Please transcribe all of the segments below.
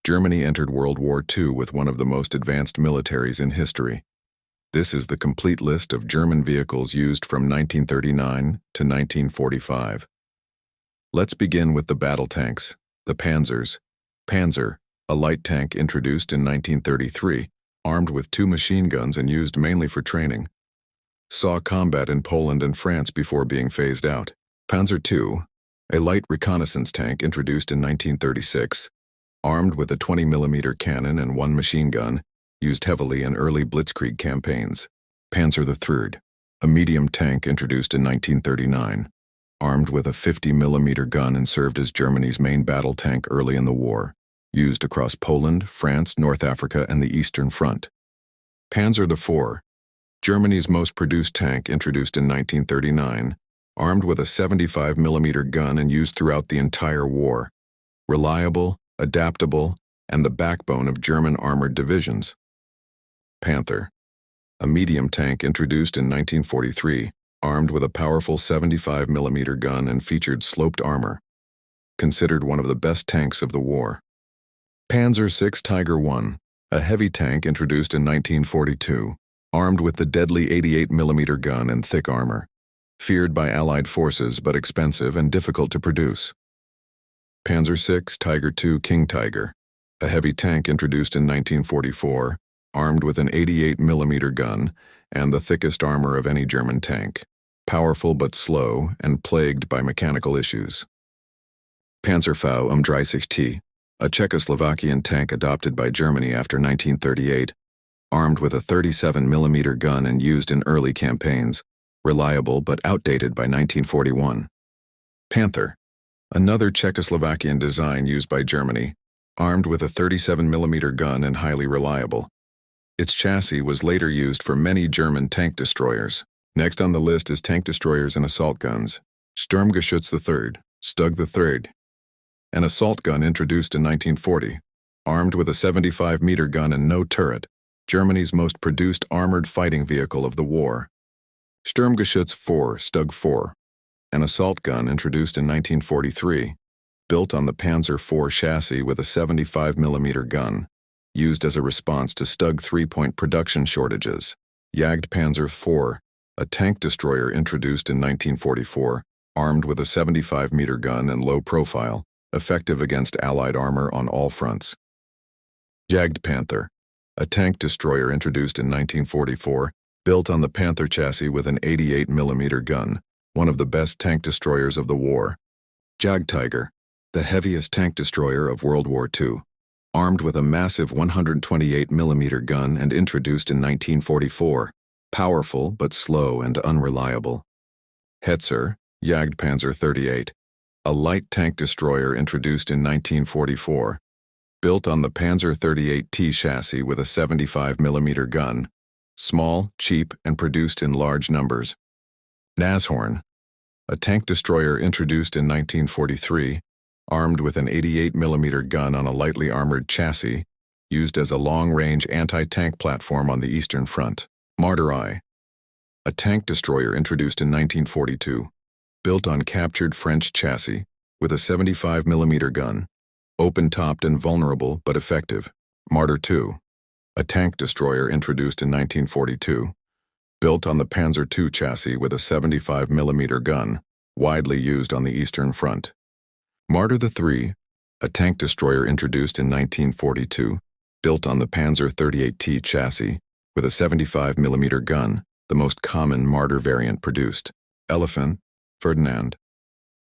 Germany entered World War II with one of the most advanced militaries in history. This is the complete list of German vehicles used from 1939 to 1945. Let's begin with the battle tanks, the Panzers. Panzer, a light tank introduced in 1933, armed with 2 machine guns and used mainly for training. Saw combat in Poland and France before being phased out. Panzer II, a light reconnaissance tank introduced in 1936, armed with a 20mm cannon and 1 machine gun, used heavily in early blitzkrieg campaigns. Panzer III, a medium tank introduced in 1939, armed with a 50mm gun and served as Germany's main battle tank early in the war, used across Poland, France, North Africa, and the Eastern Front. Panzer IV, Germany's most produced tank introduced in 1939, armed with a 75mm gun and used throughout the entire war. Reliable, adaptable, and the backbone of German armored divisions. Panther, a medium tank introduced in 1943, armed with a powerful 75mm gun and featured sloped armor. Considered one of the best tanks of the war. Panzer VI Tiger I, a heavy tank introduced in 1942, armed with the deadly 88mm gun and thick armor. Feared by Allied forces but expensive and difficult to produce. Panzer VI Tiger II King Tiger, a heavy tank introduced in 1944, armed with an 88mm gun and the thickest armor of any German tank, powerful but slow and plagued by mechanical issues. Panzerv 30T, a Czechoslovakian tank adopted by Germany after 1938, armed with a 37mm gun and used in early campaigns, reliable but outdated by 1941. Panther, another Czechoslovakian design used by Germany, armed with a 37mm gun and highly reliable. Its chassis was later used for many German tank destroyers. Next on the list is tank destroyers and assault guns. Sturmgeschütz III, Stug III, an assault gun introduced in 1940, armed with a 75mm gun and no turret, Germany's most produced armored fighting vehicle of the war. Sturmgeschütz IV, Stug IV, an assault gun introduced in 1943, built on the Panzer IV chassis with a 75mm gun, used as a response to Stug 3-point production shortages. Jagdpanzer IV, a tank destroyer introduced in 1944, armed with a 75mm gun and low profile, effective against Allied armor on all fronts. Jagdpanther, a tank destroyer introduced in 1944, built on the Panther chassis with an 88mm gun, one of the best tank destroyers of the war. Jagdtiger, the heaviest tank destroyer of World War II, armed with a massive 128mm gun and introduced in 1944, powerful but slow and unreliable. Hetzer, Jagdpanzer 38, a light tank destroyer introduced in 1944, built on the Panzer 38T chassis with a 75mm gun, small, cheap, and produced in large numbers. Nashorn, a tank destroyer introduced in 1943, armed with an 88mm gun on a lightly armored chassis, used as a long-range anti-tank platform on the Eastern Front. Martyr I, a tank destroyer introduced in 1942, built on captured French chassis, with a 75mm gun, open-topped and vulnerable but effective. Martyr II, a tank destroyer introduced in 1942, built on the Panzer II chassis with a 75mm gun, widely used on the Eastern Front. Martyr III, a tank destroyer introduced in 1942, built on the Panzer 38T chassis, with a 75mm gun, the most common Martyr variant produced. Elephant, Ferdinand,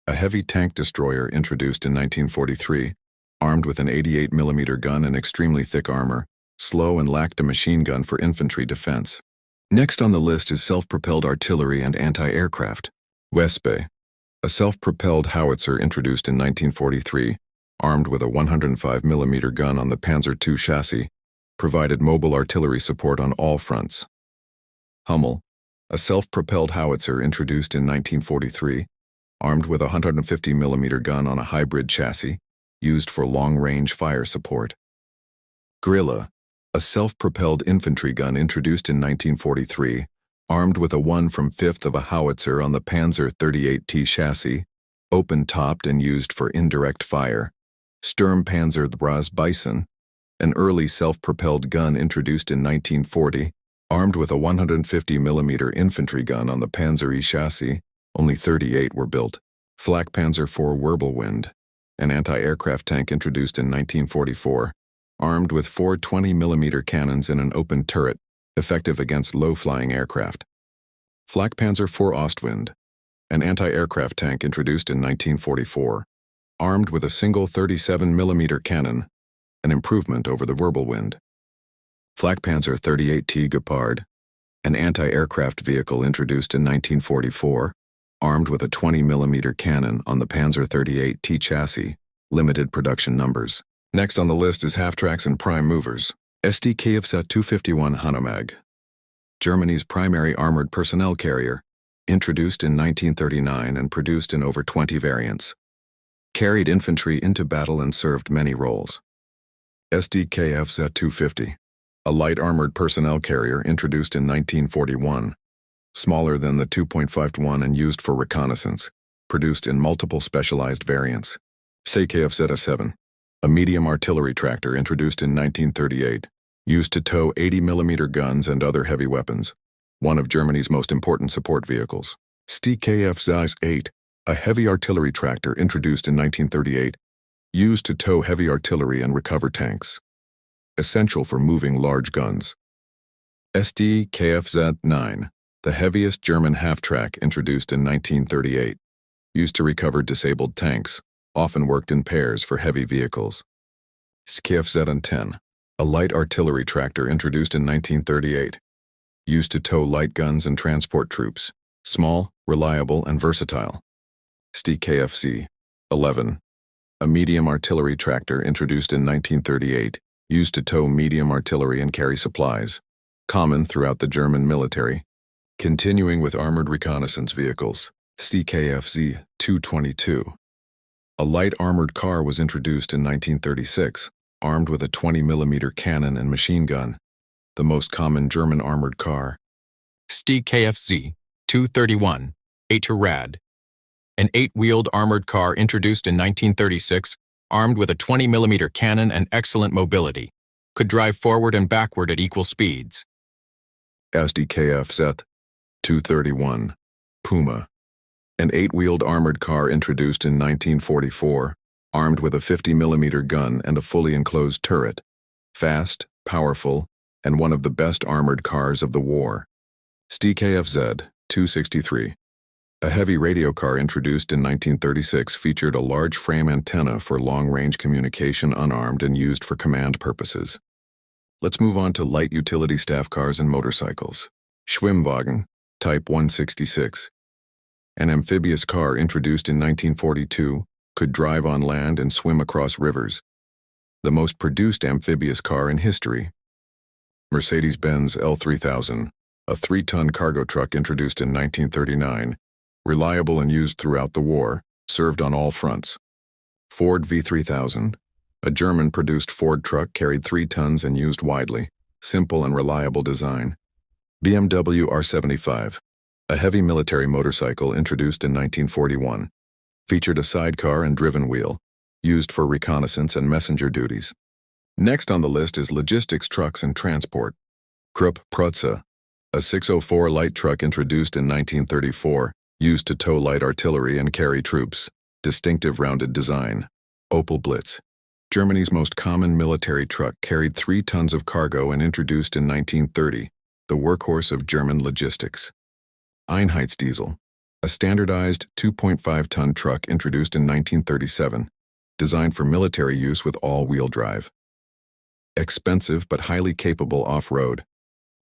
a heavy tank destroyer introduced in 1943, armed with an 88mm gun and extremely thick armor, slow and lacked a machine gun for infantry defense. Next on the list is self-propelled artillery and anti-aircraft. Wespe, a self-propelled howitzer introduced in 1943, armed with a 105mm gun on the Panzer II chassis, provided mobile artillery support on all fronts. Hummel, a self-propelled howitzer introduced in 1943, armed with a 150mm gun on a hybrid chassis, used for long-range fire support. Grilla, a self-propelled infantry gun introduced in 1943, armed with a 1/5 of a howitzer on the Panzer 38T chassis, open-topped and used for indirect fire, Panzer I Bison, an early self-propelled gun introduced in 1940, armed with a 150mm infantry gun on the Panzer I chassis. Only 38 were built. Panzer IV Wirbelwind, an anti-aircraft tank introduced in 1944, armed with four 20mm cannons in an open turret, effective against low-flying aircraft. Panzer IV Ostwind, an anti-aircraft tank introduced in 1944, armed with a single 37mm cannon, an improvement over the Wirbelwind. Panzer 38T Gepard, an anti-aircraft vehicle introduced in 1944, armed with a 20mm cannon on the Panzer 38T chassis, limited production numbers. Next on the list is half-tracks and prime movers. SDKFZ 251 Hanomag, Germany's primary armored personnel carrier, introduced in 1939 and produced in over 20 variants. Carried infantry into battle and served many roles. SDKFZ 250, a light armored personnel carrier introduced in 1941, smaller than the 2.51 and used for reconnaissance, produced in multiple specialized variants. SKFZ-7, a medium artillery tractor introduced in 1938, used to tow 80mm guns and other heavy weapons, one of Germany's most important support vehicles. STKFZ-8, a heavy artillery tractor introduced in 1938, used to tow heavy artillery and recover tanks, essential for moving large guns. STKFZ-9, the heaviest German half-track introduced in 1938, used to recover disabled tanks, often worked in pairs for heavy vehicles. SKFZ-10, a light artillery tractor introduced in 1938, used to tow light guns and transport troops, small, reliable, and versatile. STKFZ-11, a medium artillery tractor introduced in 1938, used to tow medium artillery and carry supplies, common throughout the German military. Continuing with armored reconnaissance vehicles, STKFZ-222. A light armored car was introduced in 1936, armed with a 20mm cannon and machine gun, the most common German armored car. STKFZ-231, Rad, an 8-wheeled armored car introduced in 1936, armed with a 20mm cannon and excellent mobility, could drive forward and backward at equal speeds. SDKFZ-231, Puma, an 8-wheeled armored car introduced in 1944, armed with a 50mm gun and a fully enclosed turret, fast, powerful, and one of the best armored cars of the war. STKFZ-263, a heavy radio car introduced in 1936, featured a large frame antenna for long-range communication, unarmed and used for command purposes. Let's move on to light utility staff cars and motorcycles. Schwimmwagen, Type 166. An amphibious car introduced in 1942, could drive on land and swim across rivers. The most produced amphibious car in history. Mercedes-Benz L3000, a 3-ton cargo truck introduced in 1939, reliable and used throughout the war, served on all fronts. Ford V3000, a German-produced Ford truck, carried 3 tons and used widely, simple and reliable design. BMW R75, a heavy military motorcycle introduced in 1941, featured a sidecar and driven wheel, used for reconnaissance and messenger duties. Next on the list is logistics trucks and transport. Krupp Protze, a 604 light truck introduced in 1934, used to tow light artillery and carry troops, distinctive rounded design. Opel Blitz, Germany's most common military truck, carried 3 tons of cargo and introduced in 1930, the workhorse of German logistics. Einheitsdiesel, a standardized 2.5-ton truck introduced in 1937, designed for military use with all-wheel drive. Expensive but highly capable off-road.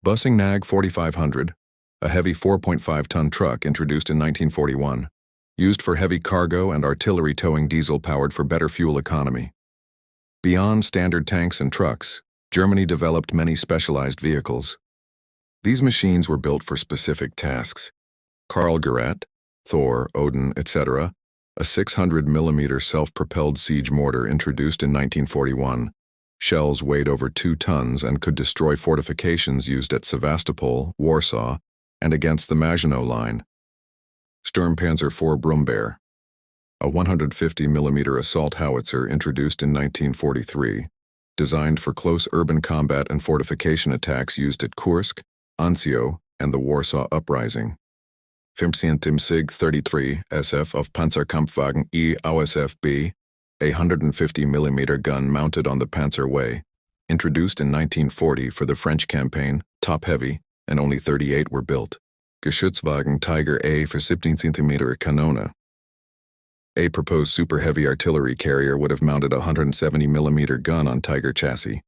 Bussing Nag 4500, a heavy 4.5-ton truck introduced in 1941, used for heavy cargo and artillery towing, diesel-powered for better fuel economy. Beyond standard tanks and trucks, Germany developed many specialized vehicles. These machines were built for specific tasks. Karl Gerät, Thor, Odin, etc., a 600mm self-propelled siege mortar introduced in 1941. Shells weighed over 2 tons and could destroy fortifications used at Sevastopol, Warsaw, and against the Maginot Line. Panzer IV Brummbär, a 150mm assault howitzer introduced in 1943, designed for close urban combat and fortification attacks used at Kursk, Anzio, and the Warsaw Uprising. 15. Sig 33 SF of Panzerkampfwagen I AUSF-B, a 150mm gun mounted on the Panzer I, introduced in 1940 for the French campaign, top-heavy, and only 38 were built. Geschützwagen Tiger A for 17cm Kanone. A proposed super-heavy artillery carrier would have mounted a 170mm gun on Tiger chassis.